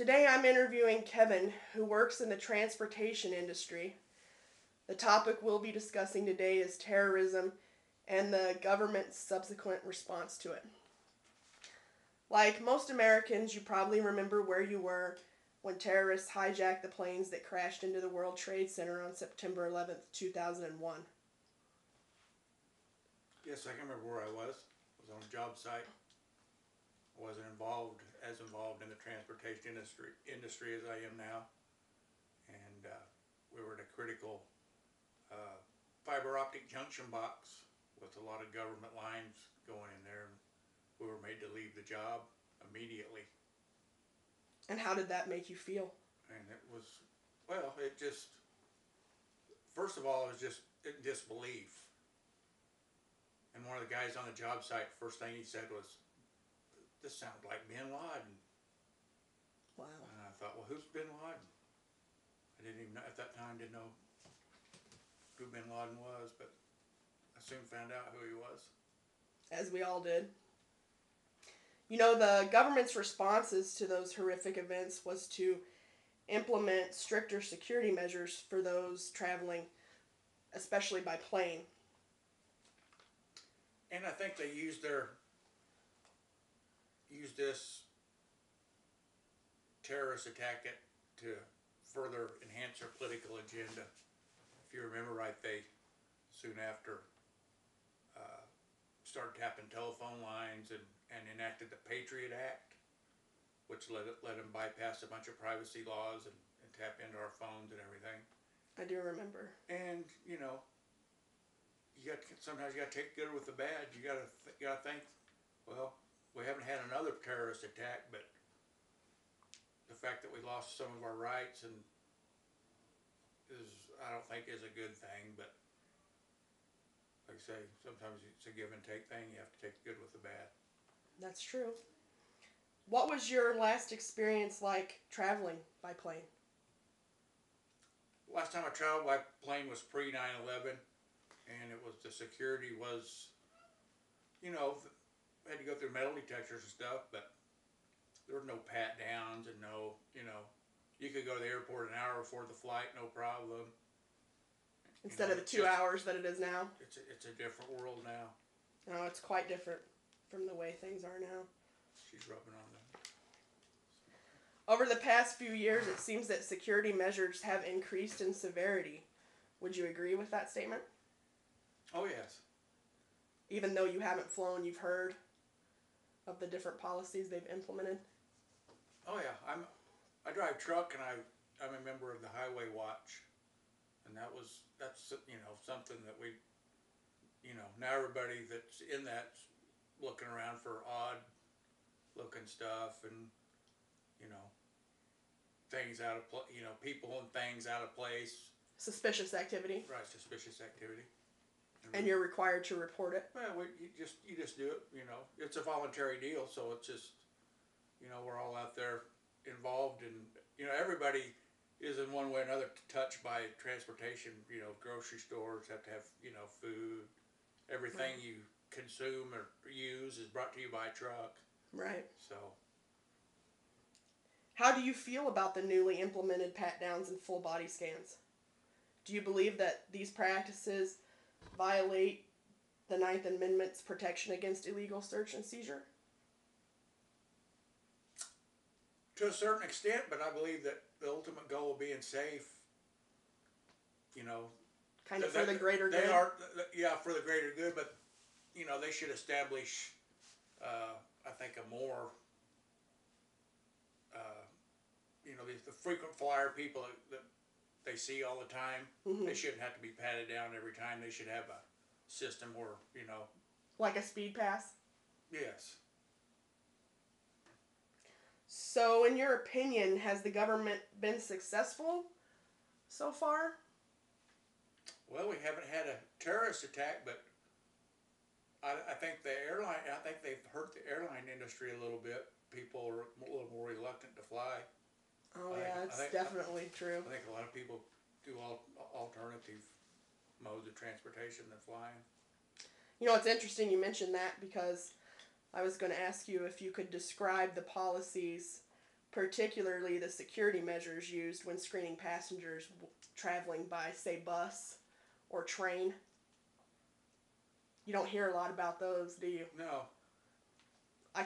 Today I'm interviewing Kevin, who works in the transportation industry. The topic we'll be discussing today is terrorism and the government's subsequent response to it. Like most Americans, you probably remember where you were when terrorists hijacked the planes that crashed into the World Trade Center on September 11th, 2001. Yes, I can remember where I was. I was on a job site. I wasn't as involved in the transportation industry as I am now. And we were in a critical fiber optic junction box with a lot of government lines going in there. And we were made to leave the job immediately. And how did that make you feel? And it was, well, it just, first of all, it was just in disbelief. And one of the guys on the job site, first thing he said was, "This sounds like Bin Laden." Wow. And I thought, well, who's Bin Laden? I didn't even know, at that time, didn't know who Bin Laden was, but I soon found out who he was. As we all did. You know, the government's responses to those horrific events was to implement stricter security measures for those traveling, especially by plane. And I think they used this terrorist attack to further enhance their political agenda. If you remember right, they soon after started tapping telephone lines and enacted the Patriot Act, which let them bypass a bunch of privacy laws and tap into our phones and everything. I do remember. And you know, sometimes you got to take the good with the bad. You got to think, well, we haven't had another terrorist attack, but the fact that we lost some of our rights I don't think is a good thing. But like I say, sometimes it's a give and take thing. You have to take the good with the bad. That's true. What was your last experience like traveling by plane? Last time I traveled by plane was pre 9/11, and the security was, you know, had to go through metal detectors and stuff, but there were no pat downs and no, you know, you could go to the airport an hour before the flight, no problem. Instead of the 2 hours that it is now? It's a different world now. No, it's quite different from the way things are now. She's rubbing on them. Over the past few years, it seems that security measures have increased in severity. Would you agree with that statement? Oh, yes. Even though you haven't flown, you've heard of the different policies they've implemented? Oh, yeah. I drive truck, and I'm a member of the Highway Watch. And that's you know, something that we, you know, now everybody that's in that's looking around for odd looking stuff and, you know, things out of you know, people and things out of place. Suspicious activity. Right, suspicious activity. And you're required to report it? Well, you just do it, you know. It's a voluntary deal, so it's just, you know, we're all out there involved, and, you know, everybody is in one way or another touched by transportation. You know, grocery stores have to have, you know, food. Everything you consume or use is brought to you by truck. Right. So. How do you feel about the newly implemented pat-downs and full body scans? Do you believe that these practices violate the 9th Amendment's protection against illegal search and seizure? To a certain extent, but I believe that the ultimate goal of being safe, you know, kind of for the greater good. They are, yeah, for the greater good. But you know, they should establish, I think, a more, you know, the frequent flyer people that they see all the time. Mm-hmm. They shouldn't have to be patted down every time. They should have a system where, you know, like a speed pass. Yes. So, in your opinion, has the government been successful so far? Well, we haven't had a terrorist attack, but I think they've hurt the airline industry a little bit. People are a little more reluctant to fly. Oh, yeah, it's definitely true. I think a lot of people do alternative modes of transportation than flying. You know, it's interesting you mentioned that, because I was going to ask you if you could describe the policies particularly the security measures used when screening passengers traveling by, say, bus or train. You don't hear a lot about those, do you? No. I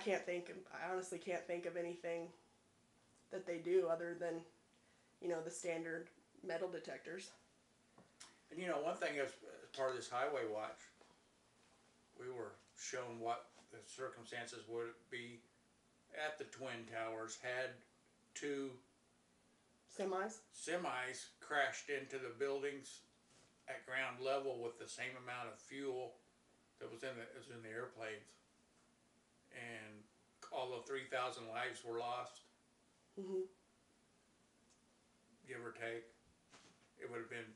honestly can't think of anything that they do other than, the standard metal detectors. And one thing as part of this highway watch, we were shown what the circumstances would be at the Twin Towers had two semis crashed into the buildings at ground level with the same amount of fuel that was in the airplanes, and although 3,000 lives were lost, Mm-hmm. give or take, it would have been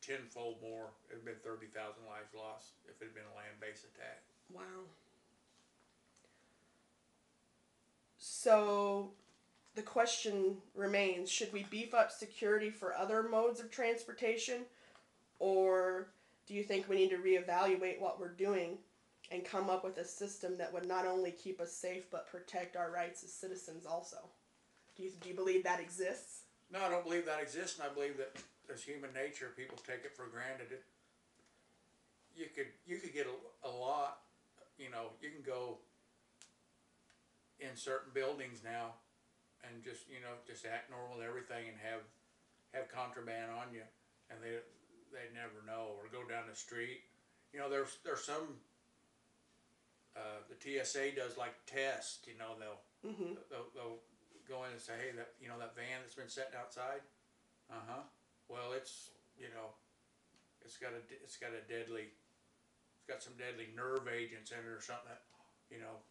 tenfold more. It would have been 30,000 lives lost if it had been a land-based attack. Wow. So the question remains, should we beef up security for other modes of transportation, or do you think we need to reevaluate what we're doing and come up with a system that would not only keep us safe but protect our rights as citizens also? Do you believe that exists? No, I don't believe that exists, and I believe that as human nature, people take it for granted. You could get a lot. You can go in certain buildings now and just act normal and everything, and have contraband on you, and they'd never know. Or go down the street. There's some. The TSA does like tests. Mm-hmm. They'll go in and say, hey, that that van that's been sitting outside. Well, it's got some deadly nerve agents in it or something that,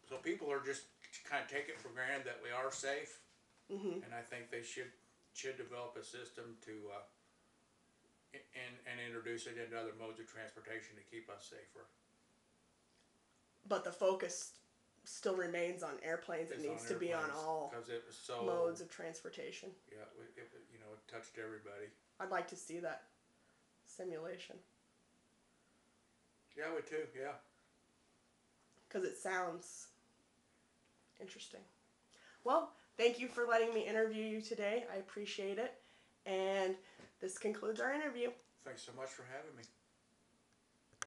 so people are just kind of take it for granted that we are safe. Mm-hmm. And I think they should develop a system to and introduce it into other modes of transportation to keep us safer. But the focus still remains on airplanes. It needs to be on all because it was so modes of transportation. Yeah, it touched everybody. I'd like to see that simulation. Yeah, I would too. Yeah. Because it sounds interesting. Well, thank you for letting me interview you today. I appreciate it. And this concludes our interview. Thanks so much for having me.